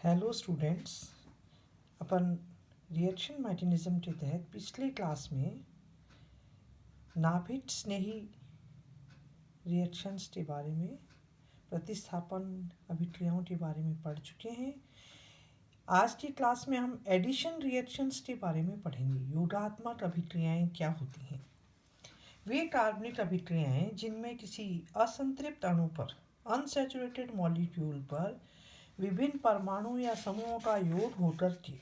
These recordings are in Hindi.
Hello students. अपन रिएक्शन मैकेनिज्म के तहत पिछले क्लास में नाभिक स्नेही रिएक्शंस के बारे में, प्रतिस्थापन अभिक्रियाओं के बारे में पढ़ चुके हैं। आज की क्लास में हम एडिशन रिएक्शंस के बारे में पढ़ेंगे। योगात्मक अभिक्रियाएं क्या होती हैं? वे कार्बनिक अभिक्रियाएं जिनमें किसी असंतृप्त अणु पर, अनसैचुरेटेड मॉलिक्यूल पर विभिन्न परमाणु या समूहों का योग होकर के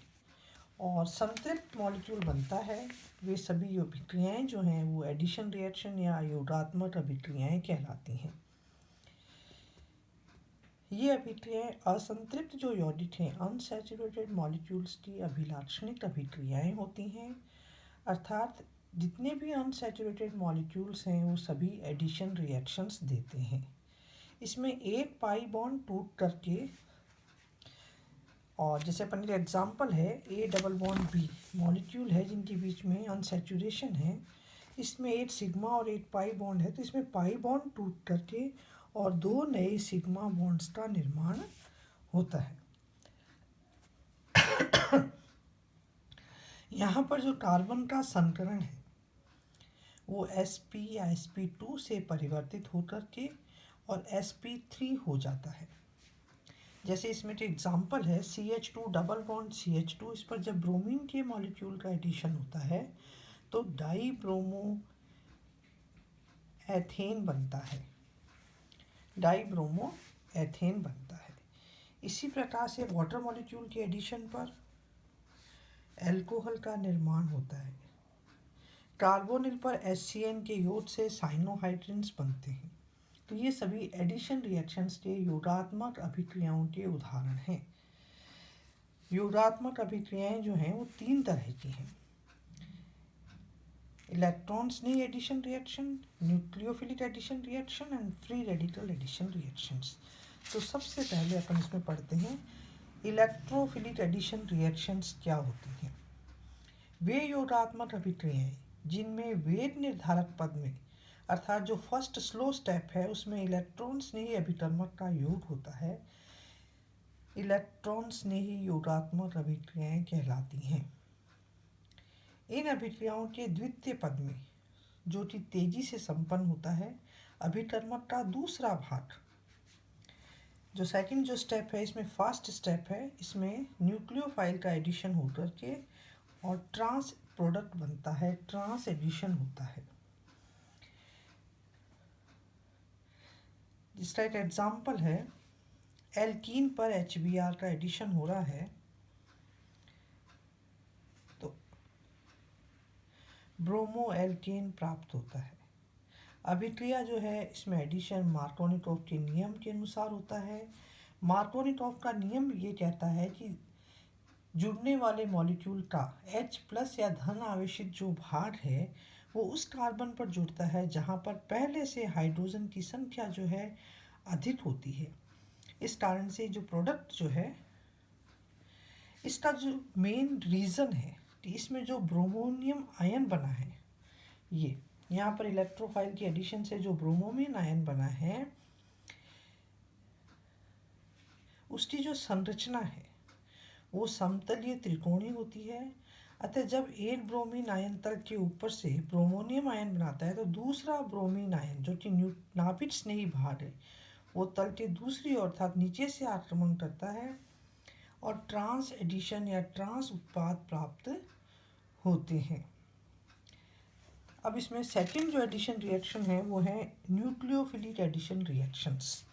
और संतृप्त मॉलिक्यूल बनता है, वे सभी अभिक्रियाएं जो हैं वो एडिशन रिएक्शन या योगात्मक अभिक्रियाएं कहलाती हैं। ये अभिक्रियाएं असंतृप्त जो यौगिक हैं, अनसैचुरेटेड मॉलिक्यूल्स की अभिलाक्षणिक अभिक्रियाएं होती हैं। अर्थात जितने भी अनसैचुरेटेड मॉलिक्यूल्स हैं वो सभी एडिशन रिएक्शंस देते हैं। इसमें एक पाई बॉन्ड टूट करके, और जैसे अपन का एग्जाम्पल है A double bond B molecule है जिनके बीच में अनसैचुरेशन है, इसमें एक सिग्मा और एक पाई बॉन्ड है, तो इसमें पाई बॉन्ड टूट करके और दो नए सिग्मा बॉन्ड्स का निर्माण होता है। यहाँ पर जो कार्बन का संकरण है वो sp या sp2 से परिवर्तित होकर के और sp3 हो जाता है। जैसे इसमें एक एग्जाम्पल है CH2 डबल बॉन्ड CH2, इस पर जब ब्रोमीन के मॉलिक्यूल का एडिशन होता है तो डाई ब्रोमो एथेन बनता है, डाई ब्रोमो एथेन बनता है। इसी प्रकार से वाटर मॉलिक्यूल के एडिशन पर अल्कोहल का निर्माण होता है। कार्बोनिल पर HCN के योग से साइनोहाइड्रेन्स बनते हैं। तो ये सभी एडिशन रिएक्शंस के योगात्मक अभिक्रियाओं के उदाहरण हैं। योगात्मक अभिक्रियाएं जो हैं वो तीन तरह की हैं: इलेक्ट्रॉन स्नेही addition reaction, nucleophilic addition reaction and free radical addition reactions. तो सबसे पहले अपन इसमें पढ़ते हैं इलेक्ट्रोफिलिक एडिशन रिएक्शंस क्या होती हैं। वे योगात्मक अभिक्रियाएं जिनमें वेग निर्धारक पद में, अर्थात जो फर्स्ट स्लो स्टेप है उसमें इलेक्ट्रॉन स्नेही अभिकर्मक का योग होता है, इलेक्ट्रॉन स्नेही योगात्मक अभिक्रियाएं कहलाती हैं। इन अभिक्रियाओं के द्वितीय पद में, जो कि तेजी से संपन्न होता है, अभिकर्मक का दूसरा भाग, जो सेकंड जो स्टेप है इसमें फर्स्ट स्टेप है, इसमें न्यूक्लियोफाइल का एडिशन होकर के और ट्रांस प्रोडक्ट बनता है, ट्रांस एडिशन होता है। जिसका एक एग्जाम्पल है एल्कीन पर HBr का एडिशन हो रहा है तो ब्रोमो एल्केन प्राप्त होता है। अभिक्रिया जो है इसमें एडिशन मार्कोनिकॉफ के नियम के अनुसार होता है। मार्कोनिकॉफ का नियम ये कहता है कि जुड़ने वाले मॉलिक्यूल का H+ या धन आवेशित जो भाग है वो उस कार्बन पर जुड़ता है जहाँ पर पहले से हाइड्रोजन की संख्या जो है अधिक होती है। इस कारण से जो प्रोडक्ट जो है, इसका जो मेन रीज़न है कि इसमें जो ब्रोमोनियम आयन बना है, ये यहाँ पर इलेक्ट्रोफाइल की एडिशन से जो ब्रोमोनियम आयन बना है उसकी जो संरचना है वो समतलीय त्रिकोणीय होती है। अतः जब एक ब्रोमीन आयन तल के ऊपर से ब्रोमोनियम आयन बनाता है तो दूसरा ब्रोमीन आयन जो कि नाभिक स्नेही भाग है वो तल के दूसरी ओर अर्थात नीचे से आक्रमण करता है और ट्रांस एडिशन या ट्रांस उत्पाद प्राप्त होते हैं। अब इसमें सेकंड जो एडिशन रिएक्शन है वो है न्यूक्लियोफिलिक एडिशन रिएक्शंस,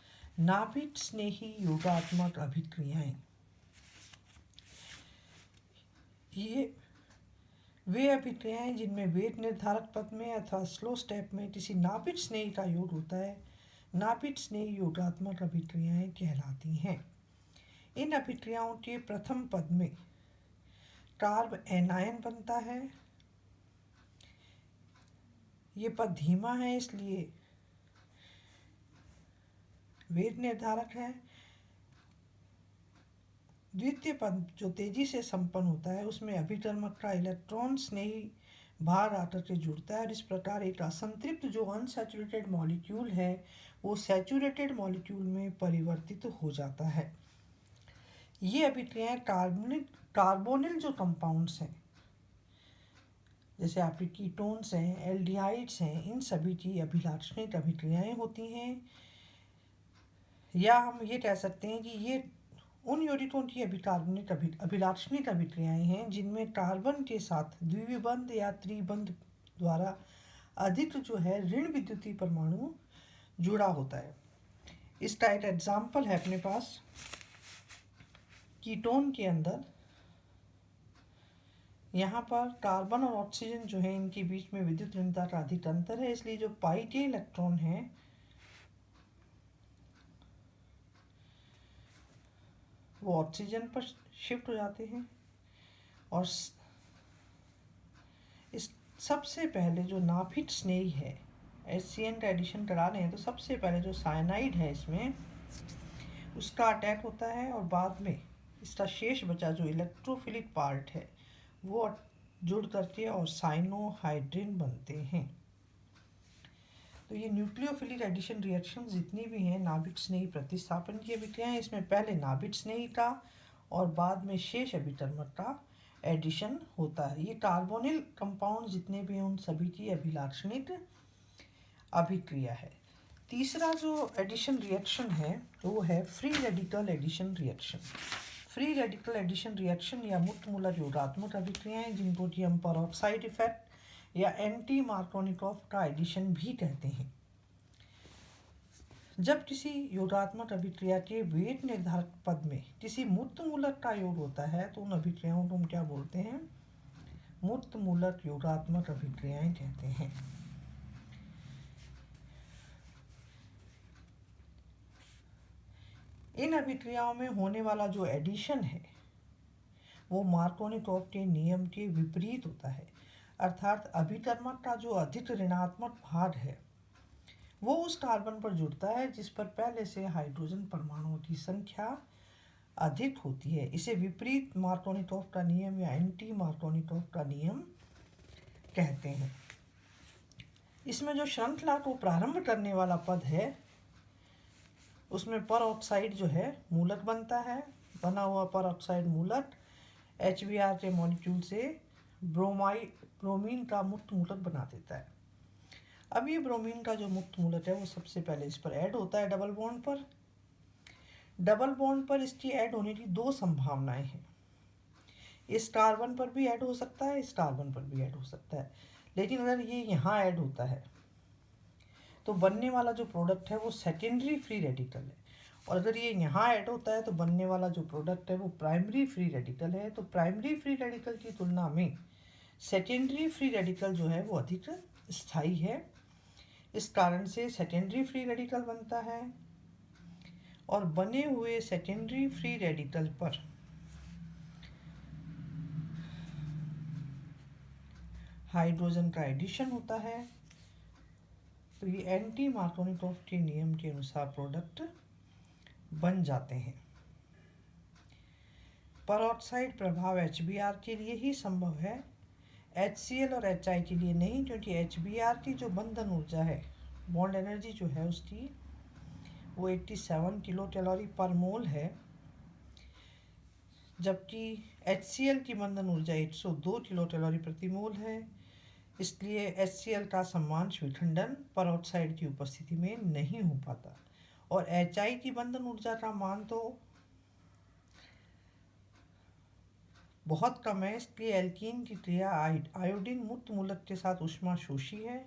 नाभिक स्नेही योगात्मक अभिक्रियाएं। ये वे अभिक्रियाएं जिनमें वेग निर्धारक पद में अथवा स्लो स्टेप में किसी नाभिक स्नेही का योग होता है, नाभिक स्नेही योगात्मक अभिक्रियाएं कहलाती हैं। इन अभिक्रियाओं के प्रथम पद में कार्ब एनायन बनता है। ये पद धीमा है इसलिए वेग निर्धारक है। द्वितीय पद जो तेजी से संपन्न होता है उसमें अभिकर्मक का इलेक्ट्रॉन स्नेही भाग आकर के जुड़ता है और इस प्रकार एक असंतृप्त जो अनसैचुरेटेड मॉलिक्यूल है वो सैचुरेटेड मॉलिक्यूल में परिवर्तित हो जाता है। ये अभिक्रियाएं कार्बोनिल जो कंपाउंड्स हैं, जैसे आपके कीटोन्स हैं, एल्डिहाइड्स हैं, इन सभी की अभिलाक्षणिक अभिक्रियाएं होती हैं। या हम ये कह सकते हैं कि ये उन यौगिकों की अभिकार्बनिक अभिलाक्षणिक अभिक्रियाएं हैं जिनमें कार्बन के साथ द्विबंध या त्रिबंध द्वारा अधिक जो है ऋण विद्युतीय परमाणु जुड़ा होता है। इसका एक एग्जाम्पल है अपने पास कीटोन के अंदर। यहाँ पर कार्बन और ऑक्सीजन जो है इनके बीच में विद्युत ऋणता का अधिक अंतर है, इसलिए जो पाई के इलेक्ट्रॉन है वो ऑक्सीजन पर शिफ्ट हो जाते हैं। और इस सबसे पहले जो नाभिक स्नेही है, HCN का एडिशन करा रहे हैं तो सबसे पहले जो साइनाइड है इसमें उसका अटैक होता है और बाद में इसका शेष बचा जो इलेक्ट्रोफिलिक पार्ट है वो जुड़ करके और साइनोहाइड्रिन बनते हैं। तो ये न्यूक्लियोफिलिक एडिशन रिएक्शन जितनी भी हैं नाभिक स्नेही प्रतिस्थापन की अभिक्रियाएं, इसमें पहले नाभिक स्नेही का और बाद में शेष अभिकर्मक का एडिशन होता है। ये कार्बोनिल कंपाउंड जितने भी हैं उन सभी की अभिलाक्षणिक अभिक्रिया है। तीसरा जो एडिशन रिएक्शन है वो है free radical addition reaction. Free radical addition reaction या मुक्त मूलक योगात्मक अभिक्रियाएं जिनको कि हम पेरोक्साइड इफेक्ट या एंटी मार्कोनिकॉफ का एडिशन भी कहते हैं। जब किसी योगात्मक अभिक्रिया के वेट निर्धारक पद में किसी मुक्त मूलक का योग होता है तो उन अभिक्रियाओं को हम क्या बोलते हैं? मुक्त मूलक योगात्मक अभिक्रियाएं कहते हैं। इन अभिक्रियाओं में होने वाला जो एडिशन है वो मार्कोनिकॉफ के नियम के विपरीत होता है, अर्थात अभिकर्मक का जो अधिक ऋणात्मक भाग है वो उस कार्बन पर जुड़ता है जिस पर पहले से हाइड्रोजन परमाणुओं की संख्या अधिक होती है। इसे विपरीत मार्कोनिकॉफ का नियम या एंटी मार्कोनिकॉफ का नियम कहते हैं। इसमें जो श्रृंखला को प्रारंभ करने वाला पद है उसमें पर ऑक्साइड जो है मूलक बनता है। बना हुआ पर ऑक्साइड मूलक HBr के मॉलिक्यूल से ब्रोमीन का मुक्त मूलक बना देता है। अब ये ब्रोमीन का जो मुक्त मूलक है वो सबसे पहले इस पर ऐड होता है डबल बॉन्ड पर। डबल बॉन्ड पर इसकी ऐड होने की दो संभावनाएं हैं। इस कार्बन पर भी ऐड हो सकता है, इस कार्बन पर भी ऐड हो सकता है। लेकिन अगर ये यहाँ ऐड होता है तो बनने वाला जो प्रोडक्ट है वो सेकेंडरी फ्री रेडिकल है, और अगर ये यहाँ ऐड होता है तो बनने वाला जो प्रोडक्ट है वो प्राइमरी फ्री रेडिकल है। तो प्राइमरी फ्री रेडिकल की तुलना में सेकेंडरी फ्री रेडिकल जो है वो अधिक स्थायी है। इस कारण से सेकेंडरी फ्री रेडिकल बनता है और बने हुए सेकेंडरी फ्री रेडिकल पर हाइड्रोजन का एडिशन होता है। तो ये एंटी मार्कोनिकॉफ के नियम के अनुसार प्रोडक्ट बन जाते हैं। पेरोक्साइड प्रभाव HBr के लिए ही संभव है, HCl और HI के लिए नहीं, क्योंकि HBr की जो बंधन ऊर्जा है, बॉन्ड एनर्जी जो है उसकी वो 87 किलो कैलोरी पर मोल है, जबकि HCl की बंधन ऊर्जा 102 किलो कैलोरी प्रति मोल है। इसलिए HCl का समांश विखंडन पेरोक्साइड की उपस्थिति में नहीं हो पाता। और HI की बंधन ऊर्जा का मान तो बहुत कम है, इसलिए एल्कीन की क्रिया आयोडीन मुक्त मूलक के साथ ऊष्माशोषी है।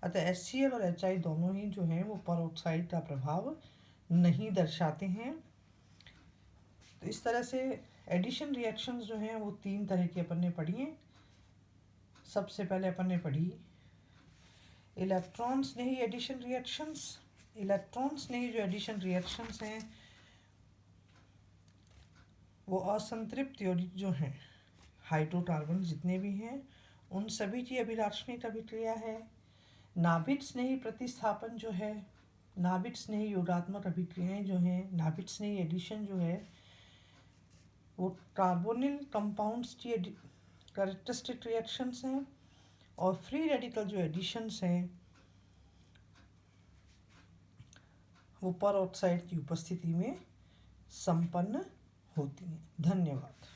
अतः HCl और HI दोनों ही जो हैं वो पेरोक्साइड का प्रभाव नहीं दर्शाते हैं। तो इस तरह से एडिशन रिएक्शंस जो हैं वो तीन तरह की अपन ने पढ़ी हैं। सबसे पहले अपन ने पढ़ी इलेक्ट्रॉन स्नेही एडिशन रिएक्शंस। इलेक्ट्रॉन स्नेही जो एडिशन रिएक्शंस हैं वो असंतृप्त यौगिक जो हैं, हाइड्रोकार्बन जितने भी हैं उन सभी की अभिलाक्षणिक अभिक्रिया है। नाभिक स्नेही प्रतिस्थापन जो है, नाभिक स्नेही योगात्मक अभिक्रियाएं जो हैं, नाभिक स्नेही एडिशन जो है वो कार्बोनिल कंपाउंड्स की कैरेक्टरिस्टिक रिएक्शंस हैं। और फ्री रेडिकल जो एडिशंस हैं वो पर ऑक्साइड की उपस्थिति में संपन्न होती हैं। धन्यवाद।